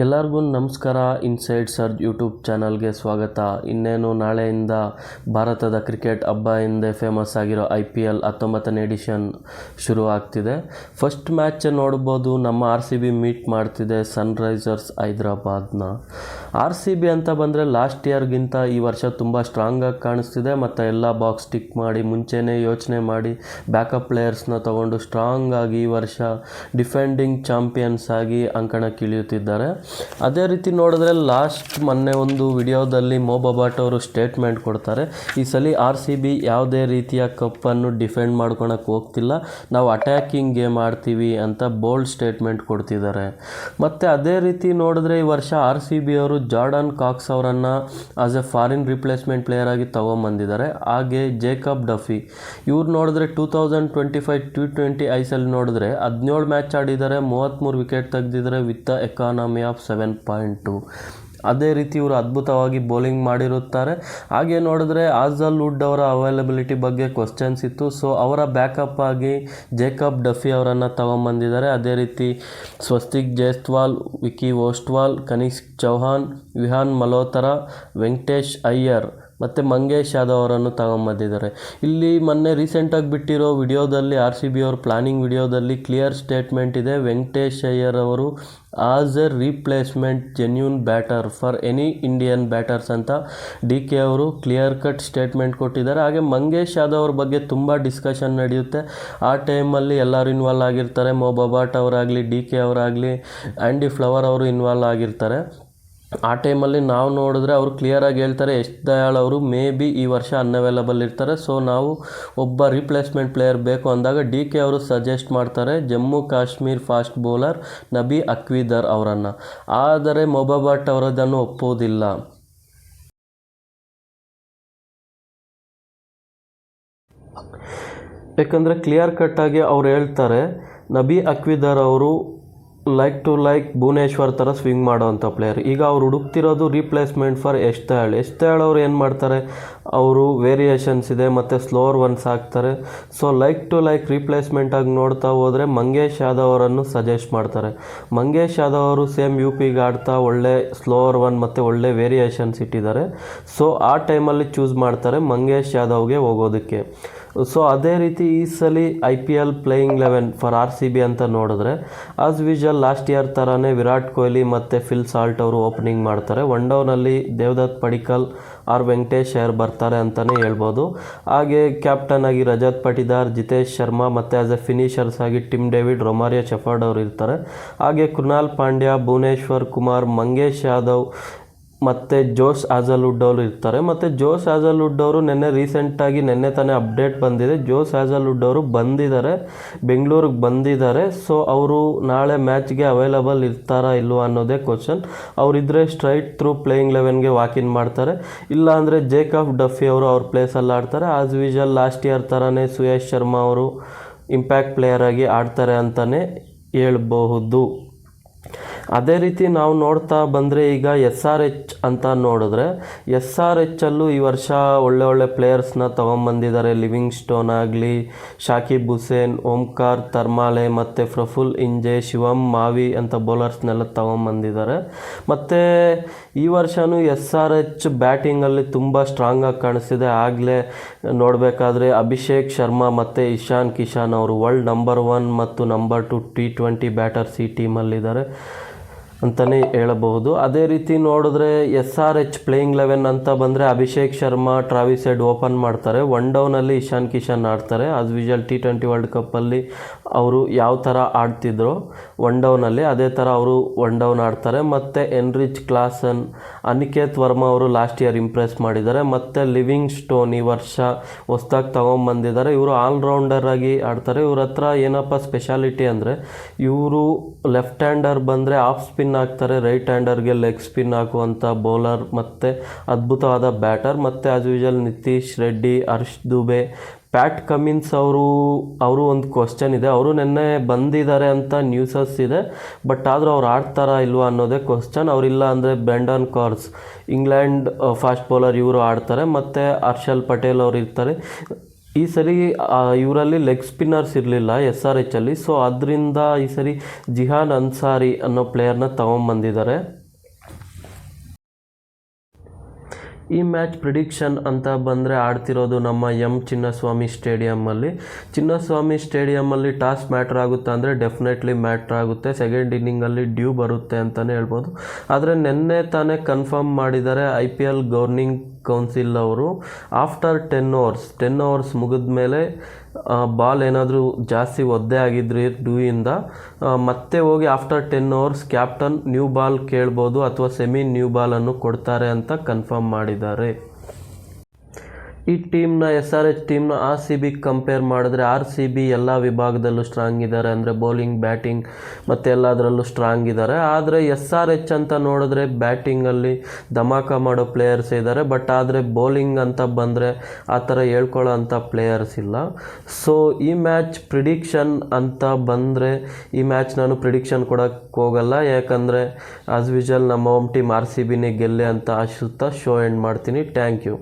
ಎಲ್ಲರಿಗೂ ನಮಸ್ಕಾರ. Inside ಸರ್ಜ್ YouTube ಚಾನಲ್ಗೆ ಸ್ವಾಗತ. ಇನ್ನೇನು ನಾಳೆಯಿಂದ ಭಾರತದ ಕ್ರಿಕೆಟ್ ಹಬ್ಬ ಎಂದೇ ಫೇಮಸ್ ಆಗಿರೋ IPL 19ನೇ ಎಡಿಷನ್ ಶುರು ಆಗ್ತಿದೆ. ಫಸ್ಟ್ ಮ್ಯಾಚ್ ನೋಡ್ಬೋದು, ನಮ್ಮ RCB ಮೀಟ್ ಮಾಡ್ತಿದೆ ಸನ್ರೈಸರ್ಸ್ ಹೈದರಾಬಾದ್ನ. RCB ಅಂತ ಬಂದರೆ ಲಾಸ್ಟ್ ಇಯರ್ಗಿಂತ ಈ ವರ್ಷ ತುಂಬ ಸ್ಟ್ರಾಂಗಾಗಿ ಕಾಣಿಸ್ತಿದೆ. ಮತ್ತು ಎಲ್ಲ ಬಾಕ್ಸ್ ಟಿಕ್ ಮಾಡಿ ಮುಂಚೆನೇ ಯೋಚನೆ ಮಾಡಿ ಬ್ಯಾಕಪ್ ಪ್ಲೇಯರ್ಸ್ನ ತಗೊಂಡು ಸ್ಟ್ರಾಂಗ್ ಆಗಿ ಈ ವರ್ಷ ಡಿಫೆಂಡಿಂಗ್ ಚಾಂಪಿಯನ್ಸ್ ಆಗಿ ಅಂಕಣಕ್ಕಿಳಿಯುತ್ತಿದ್ದಾರೆ. ಅದೇ ರೀತಿ ನೋಡಿದ್ರೆ ಮೊನ್ನೆ ಒಂದು ವಿಡಿಯೋದಲ್ಲಿ ಮೊಬಾಬಾಟ್ ಅವರು ಸ್ಟೇಟ್ಮೆಂಟ್ ಕೊಡ್ತಾರೆ, ಈ ಸಲ RCB ಯಾವುದೇ ರೀತಿಯ ಕಪ್ಪನ್ನು ಡಿಫೆಂಡ್ ಮಾಡ್ಕೊಳಕ್ಕೆ ಹೋಗ್ತಿಲ್ಲ, ನಾವು ಅಟ್ಯಾಕಿಂಗ್ ಗೇಮ್ ಆಡ್ತೀವಿ ಅಂತ ಬೋಲ್ಡ್ ಸ್ಟೇಟ್ಮೆಂಟ್ ಕೊಡ್ತಿದ್ದಾರೆ. ಮತ್ತು ಅದೇ ರೀತಿ ನೋಡಿದ್ರೆ ಈ ವರ್ಷ RCB ಅವರು ಜಾರ್ಡನ್ ಕಾಕ್ಸ್ ಅವರನ್ನು as A foreign replacement player ಆಗಿ ತೊಗೊಂಬಂದಿದ್ದಾರೆ. ಹಾಗೆ ಜೇಕಬ್ ಡಫಿ ಇವ್ರು ನೋಡಿದ್ರೆ 2025 T20 ಐಸಲ್ಲಿ ನೋಡಿದ್ರೆ 17 ಮ್ಯಾಚ್ ಆಡಿದ್ದಾರೆ, 33 ವಿಕೆಟ್ ತೆಗೆದಿದ್ದಾರೆ ವಿತ್ ಎಕಾನಮಿ ಆಫ್ 7.2. ಅದೇ ರೀತಿ ಇವರು ಅದ್ಭುತವಾಗಿ ಬೌಲಿಂಗ್ ಮಾಡಿರುತ್ತಾರೆ. ಹಾಗೆ ನೋಡಿದ್ರೆ ಹಾಜಲ್ವುಡ್ ಅವರ ಅವೈಲಬಿಲಿಟಿ ಬಗ್ಗೆ ಕ್ವಶನ್ಸ್ ಇತ್ತು, ಸೊ ಅವರ ಬ್ಯಾಕಪ್ ಆಗಿ ಜೇಕಬ್ ಡಫಿ ಅವರನ್ನು ತಗೊಂಬಂದಿದ್ದಾರೆ. ಅದೇ ರೀತಿ ಸ್ವಸ್ತಿಕ್ ಜೈಸ್ವಾಲ್, ವಿಕಿ ಓಸ್ಟ್ವಾಲ್, ಕನಿಷ್ಕ್ ಚೌಹಾನ್, ವಿಹಾನ್ ಮಲ್ಹೋತ್ರಾ, ವೆಂಕಟೇಶ್ ಅಯ್ಯರ್ ಮತ್ತು ಮಂಗೇಶ್ ಯಾದವ್ ಅವರನ್ನು ತಗೊಂಬಂದಿದ್ದಾರೆ. ಇಲ್ಲಿ ಮೊನ್ನೆ ರೀಸೆಂಟಾಗಿ ಬಿಟ್ಟಿರೋ ವಿಡಿಯೋದಲ್ಲಿ RCB ಅವ್ರ ಪ್ಲಾನಿಂಗ್ ವಿಡಿಯೋದಲ್ಲಿ ಕ್ಲಿಯರ್ ಸ್ಟೇಟ್ಮೆಂಟ್ ಇದೆ, ವೆಂಕಟೇಶ್ ಅಯ್ಯರ್ ಅವರು as A replacement genuine batter for any Indian batters ಅಂತ DK ಅವರು ಕ್ಲಿಯರ್ ಕಟ್ ಸ್ಟೇಟ್ಮೆಂಟ್ ಕೊಟ್ಟಿದ್ದಾರೆ. ಹಾಗೆ ಮಂಗೇಶ್ ಯಾದವ್ ಅವ್ರ ಬಗ್ಗೆ ತುಂಬ ಡಿಸ್ಕಷನ್ ನಡೆಯುತ್ತೆ. ಆ ಟೈಮಲ್ಲಿ ಎಲ್ಲರೂ ಇನ್ವಾಲ್ವ್ ಆಗಿರ್ತಾರೆ, ಮೊಬಾಬಾಟ್ ಅವರಾಗಲಿ, DK ಅವರಾಗಲಿ, ಆ್ಯಂಡಿ ಫ್ಲವರ್ ಅವರು ಇನ್ವಾಲ್ವ್ ಆಗಿರ್ತಾರೆ. ಆ ಟೈಮಲ್ಲಿ ನಾವು ನೋಡಿದ್ರೆ ಅವರು ಕ್ಲಿಯರಾಗಿ ಹೇಳ್ತಾರೆ, ಯಶ್ ದಯಾಳ್ ಅವರು ಮೇ ಬಿ ಈ ವರ್ಷ ಅನ್ಅವೈಲಬಲ್ ಇರ್ತಾರೆ, ಸೊ ನಾವು ಒಬ್ಬ ರೀಪ್ಲೇಸ್ಮೆಂಟ್ ಪ್ಲೇಯರ್ ಬೇಕು ಅಂದಾಗ DK ಅವರು ಸಜೆಸ್ಟ್ ಮಾಡ್ತಾರೆ ಜಮ್ಮು ಕಾಶ್ಮೀರ್ ಫಾಸ್ಟ್ ಬೌಲರ್ ನಬಿ ಅಕ್ವಿದರ್ ಅವರನ್ನು. ಆದರೆ ಮೊಬಾಬಾಟ್ ಅವರದನ್ನು ಒಪ್ಪೋದಿಲ್ಲ. ಯಾಕಂದರೆ ಕ್ಲಿಯರ್ ಕಟ್ಟಾಗಿ ಅವ್ರು ಹೇಳ್ತಾರೆ, ನಬಿ ಅಕ್ವಿದರ್ ಅವರು ಲೈಕ್ ಭುವನೇಶ್ವರ್ ಥರ ಸ್ವಿಂಗ್ ಮಾಡೋವಂಥ ಪ್ಲೇಯರ್. ಈಗ ಅವ್ರು ಹುಡುಕ್ತಿರೋದು ರೀಪ್ಲೇಸ್ಮೆಂಟ್ ಫಾರ್ ಯಶ್ ದಯಾಳ್ ಅವರು ಏನು ಮಾಡ್ತಾರೆ, ಅವರು ವೇರಿಯೇಷನ್ಸ್ ಇದೆ ಮತ್ತು ಸ್ಲೋವರ್ ಒನ್ಸ್ ಹಾಕ್ತಾರೆ. ಸೊ ಲೈಕ್ ರೀಪ್ಲೇಸ್ಮೆಂಟ್ ಆಗಿ ನೋಡ್ತಾ ಹೋದರೆ ಮಂಗೇಶ್ ಯಾದವ್ ಅವರನ್ನು ಸಜೆಸ್ಟ್ ಮಾಡ್ತಾರೆ. ಮಂಗೇಶ್ ಯಾದವ್ ಅವರು ಸೇಮ್ UPಗೆ ಆಡ್ತಾ ಒಳ್ಳೆ ಸ್ಲೋವರ್ ಒನ್ ಮತ್ತು ಒಳ್ಳೆ ವೇರಿಯೇಷನ್ಸ್ ಇಟ್ಟಿದ್ದಾರೆ. ಸೊ ಆ ಟೈಮಲ್ಲಿ ಚೂಸ್ ಮಾಡ್ತಾರೆ ಮಂಗೇಶ್ ಯಾದವ್ಗೆ ಹೋಗೋದಕ್ಕೆ. ಸೊ ಅದೇ ರೀತಿ ಈ ಸಲ IPL ಪ್ಲೇಯಿಂಗ್ 11 ಫಾರ್ RCB ಅಂತ ನೋಡಿದ್ರೆ ಆಸ್ ಯೂಶುವಲ್ ಲಾಸ್ಟ್ ಇಯರ್ ಥರನೇ ವಿರಾಟ್ ಕೊಹ್ಲಿ ಮತ್ತು ಫಿಲ್ ಸಾಲ್ಟ್ ಅವರು ಓಪನಿಂಗ್ ಮಾಡ್ತಾರೆ. ಒನ್ ಡೌನಲ್ಲಿ ದೇವದತ್ ಪಡಿಕ್ಕಲ್ ಆರ್ ವೆಂಕಟೇಶ್ ಅಯ್ಯರ್ ಬರ್ತಾರೆ ಅಂತಲೇ ಹೇಳ್ಬೋದು. ಹಾಗೆ ಕ್ಯಾಪ್ಟನ್ ಆಗಿ ರಜತ್ ಪಟಿದಾರ್, ಜಿತೇಶ್ ಶರ್ಮಾ ಮತ್ತು ಆಸ್ ಎ ಫಿನಿಷರ್ಸ್ ಆಗಿ ಟಿಮ್ ಡೇವಿಡ್, ರೊಮಾರಿಯೋ ಶೆಫರ್ಡ್ ಅವರು ಇರ್ತಾರೆ. ಹಾಗೆ ಕೃನಾಲ್ ಪಾಂಡ್ಯ, ಭುವನೇಶ್ವರ್ ಕುಮಾರ್, ಮಂಗೇಶ್ ಯಾದವ್ ಮತ್ತು ಜೋಶ್ ಹಾಜಲ್ವುಡ್ ಅವರು ಇರ್ತಾರೆ. ಮತ್ತು ಜೋಶ್ ಹಾಜಲ್ವುಡ್ ಅವರು ನಿನ್ನೆ ತಾನೇ ಅಪ್ಡೇಟ್ ಬಂದಿದೆ, ಜೋಶ್ ಹಾಜಲ್ವುಡ್ ಅವರು ಬಂದಿದ್ದಾರೆ, ಬೆಂಗಳೂರಿಗೆ ಬಂದಿದ್ದಾರೆ. ಸೊ ಅವರು ನಾಳೆ ಮ್ಯಾಚ್ಗೆ ಅವೈಲಬಲ್ ಇರ್ತಾರಾ ಇಲ್ವಾ ಅನ್ನೋದೇ ಕ್ವಶನ್. ಅವರಿದ್ದರೆ ಸ್ಟ್ರೈಟ್ ಥ್ರೂ ಪ್ಲೇಯಿಂಗ್ 11ಗೆ ವಾಕಿನ್ ಮಾಡ್ತಾರೆ, ಇಲ್ಲ ಅಂದರೆ ಜೇಕಬ್ ಡಫಿ ಅವರು ಅವ್ರ ಪ್ಲೇಸಲ್ಲಿ ಆಡ್ತಾರೆ. ಆಸ್ ಯೂಶುವಲ್ ಲಾಸ್ಟ್ ಇಯರ್ ಥರನೇ ಸುಯೇಶ್ ಶರ್ಮಾ ಅವರು ಇಂಪ್ಯಾಕ್ಟ್ ಪ್ಲೇಯರ್ ಆಗಿ ಆಡ್ತಾರೆ ಅಂತಲೇ ಹೇಳ್ಬಹುದು. ಅದೇ ರೀತಿ ನಾವು ನೋಡ್ತಾ ಬಂದರೆ ಈಗ SRH ಅಂತ ನೋಡಿದ್ರೆ SRHಲ್ಲೂ ಈ ವರ್ಷ ಒಳ್ಳೆ ಪ್ಲೇಯರ್ಸ್ನ ತೊಗೊಂಬಂದಿದ್ದಾರೆ. ಲಿವಿಂಗ್ ಸ್ಟೋನ್ ಆಗಲಿ, ಶಾಕಿಬ್ ಹುಸೇನ್, ಓಂಕಾರ್ ತರ್ಮಾಲೆ ಮತ್ತು ಪ್ರಫುಲ್ ಇಂಜೆ, ಶಿವಮ್ ಮಾವಿ ಅಂತ ಬೌಲರ್ಸ್ನೆಲ್ಲ ತೊಗೊಂಬಂದಿದ್ದಾರೆ. ಮತ್ತು ಈ ವರ್ಷವೂ SRH ಬ್ಯಾಟಿಂಗಲ್ಲಿ ತುಂಬ ಸ್ಟ್ರಾಂಗಾಗಿ ಕಾಣಿಸ್ತಿದೆ. ಆಗಲೇ ನೋಡಬೇಕಾದ್ರೆ ಅಭಿಷೇಕ್ ಶರ್ಮಾ ಮತ್ತು ಇಶಾನ್ ಕಿಶನ್ ಅವರು ವರ್ಲ್ಡ್ ನಂಬರ್ 1 ಮತ್ತು ನಂಬರ್ 2 T20 ಬ್ಯಾಟರ್ಸ್ ಈ ಟೀಮಲ್ಲಿದ್ದಾರೆ ಅಂತಲೇ ಹೇಳಬಹುದು. ಅದೇ ರೀತಿ ನೋಡಿದ್ರೆ SRH ಪ್ಲೇಯಿಂಗ್ 11 ಅಂತ ಬಂದರೆ Abhishek Sharma, Travis head open ಮಾಡ್ತಾರೆ. ಒನ್ ಡೌನಲ್ಲಿ ಇಶಾನ್ ಕಿಶನ್ ಆಡ್ತಾರೆ. ಆಸ್ ಯೂಶುವಲ್ T20 ವರ್ಲ್ಡ್ ಕಪ್ಪಲ್ಲಿ ಅವರು ಯಾವ ಥರ ಆಡ್ತಿದ್ರು ಒನ್ ಡೌನಲ್ಲಿ, ಅದೇ ಥರ ಅವರು ಒನ್ ಡೌನ್ ಆಡ್ತಾರೆ. ಮತ್ತು ಎನ್ರಿಚ್ ಕ್ಲಾಸನ್, ಅನಿಕೇತ್ ವರ್ಮಾ ಅವರು ಲಾಸ್ಟ್ ಇಯರ್ ಇಂಪ್ರೆಸ್ ಮಾಡಿದ್ದಾರೆ. ಮತ್ತು ಲಿವಿಂಗ್ ಸ್ಟೋನ್ ಈ ವರ್ಷ ಹೊಸ್ದಾಗಿ ತೊಗೊಂಬಂದಿದ್ದಾರೆ. ಇವರು ಆಲ್ರೌಂಡರ್ ಆಗಿ ಆಡ್ತಾರೆ. ಇವ್ರ ಹತ್ರ ಏನಪ್ಪ ಸ್ಪೆಷಾಲಿಟಿ ಅಂದರೆ ಇವರು ಲೆಫ್ಟ್ ಹ್ಯಾಂಡರ್ ಬಂದರೆ ಆಫ್ ಸ್ಪಿನ್ ಹಾಕ್ತಾರೆ, ರೈಟ್ ಹ್ಯಾಂಡರ್ಗೆ ಲೆಗ್ ಸ್ಪಿನ್ ಹಾಕುವಂಥ ಬೌಲರ್ ಮತ್ತು ಅದ್ಭುತವಾದ ಬ್ಯಾಟರ್. ಮತ್ತು as usual Nitish Reddy, Harsh Dubey, Pat Cummins ಅವರು ಒಂದು ಕ್ವಶನ್ ಇದೆ, ಅವರು ನಿನ್ನೆ ಬಂದಿದ್ದಾರೆ ಅಂತ ನ್ಯೂಸಸ್ ಇದೆ, ಬಟ್ ಆದರೂ ಅವ್ರು ಆಡ್ತಾರಾ ಇಲ್ವಾ ಅನ್ನೋದೇ ಕ್ವಶನ್. ಅವರಿಲ್ಲ ಅಂದರೆ Brendan cars, England fast bowler, ಇವರು ಆಡ್ತಾರೆ. ಮತ್ತು ಹರ್ಷಲ್ ಪಟೇಲ್ ಅವರು ಇರ್ತಾರೆ. ಈ ಸರಿ ಇವರಲ್ಲಿ ಲೆಗ್ ಸ್ಪಿನ್ನರ್ಸ್ ಇರಲಿಲ್ಲ SRHಲ್ಲಿ. ಸೊ ಅದರಿಂದ ಈ ಸರಿ ಜಿಹಾನ್ ಅನ್ಸಾರಿ ಅನ್ನೋ ಪ್ಲೇಯರ್ನ ತೊಗೊಂಬಂದಿದ್ದಾರೆ. ಈ ಮ್ಯಾಚ್ ಪ್ರಿಡಿಕ್ಷನ್ ಅಂತ ಬಂದರೆ ಆಡ್ತಿರೋದು ನಮ್ಮ ಚಿನ್ನಸ್ವಾಮಿ ಸ್ಟೇಡಿಯಮ್ಮಲ್ಲಿ ಟಾಸ್ ಮ್ಯಾಟ್ರ್ ಆಗುತ್ತೆ ಅಂದರೆ ಡೆಫಿನೆಟ್ಲಿ ಮ್ಯಾಟ್ರ್ ಆಗುತ್ತೆ. ಸೆಕೆಂಡ್ ಇನ್ನಿಂಗಲ್ಲಿ ಡ್ಯೂ ಬರುತ್ತೆ ಅಂತಲೇ ಹೇಳ್ಬೋದು. ಆದರೆ ನಿನ್ನೆ ತಾನೇ ಕನ್ಫರ್ಮ್ ಮಾಡಿದ್ದಾರೆ IPL ಗವರ್ನಿಂಗ್ ಕೌನ್ಸಿಲ್ ಅವರು, ಆಫ್ಟರ್ 10 ಓವರ್ಸ್ ಮುಗಿದ ಮೇಲೆ ಬಾಲ್ ಏನಾದರೂ ಜಾಸ್ತಿ ಒದ್ದೆ ಆಗಿದ್ರೆ ಡ್ಯೂಯಿಂದ ಮತ್ತೆ ಹೋಗಿ after 10 overs captain new ball ಕೇಳ್ಬೋದು ಅಥವಾ ಸೆಮಿ ನ್ಯೂ ಬಾಲನ್ನು ಕೊಡ್ತಾರೆ ಅಂತ ಕನ್ಫರ್ಮ್ ಮಾಡಿದ್ದಾರೆ. ಈ ಟೀಮ್ನ SRH ಟೀಮ್ನ RCB ಕಂಪೇರ್ ಮಾಡಿದ್ರೆ RCB ಎಲ್ಲ ವಿಭಾಗದಲ್ಲೂ ಸ್ಟ್ರಾಂಗ್ ಇದ್ದಾರೆ. ಅಂದರೆ ಬೌಲಿಂಗ್, ಬ್ಯಾಟಿಂಗ್ ಮತ್ತು ಎಲ್ಲದರಲ್ಲೂ ಸ್ಟ್ರಾಂಗ್ ಇದ್ದಾರೆ. ಆದರೆ SRH ಅಂತ ನೋಡಿದ್ರೆ ಬ್ಯಾಟಿಂಗಲ್ಲಿ ಧಮಾಕ ಮಾಡೋ ಪ್ಲೇಯರ್ಸ್ ಇದ್ದಾರೆ. ಬಟ್ ಆದರೆ ಬೌಲಿಂಗ್ ಅಂತ ಬಂದರೆ ಆ ಥರ ಹೇಳ್ಕೊಳ್ಳೋ ಅಂಥ ಪ್ಲೇಯರ್ಸ್ ಇಲ್ಲ. ಸೊ ಈ ಮ್ಯಾಚ್ ಪ್ರಿಡಿಕ್ಷನ್ ಅಂತ ಬಂದರೆ ಈ ಮ್ಯಾಚ್ ನಾನು ಪ್ರಿಡಿಕ್ಷನ್ ಕೊಡೋಕ್ಕೆ ಹೋಗಲ್ಲ. ಯಾಕಂದರೆ ಆಸ್ ಯೂಶುವಲ್ ನಮ್ಮ ಹೋಮ್ ಟೀಮ್ RCBನೇ ಗೆಲ್ಲೆ ಅಂತ ಆಶಿಸುತ್ತಾ ಶೋ ಎಂಡ್ ಮಾಡ್ತೀನಿ. Thank you.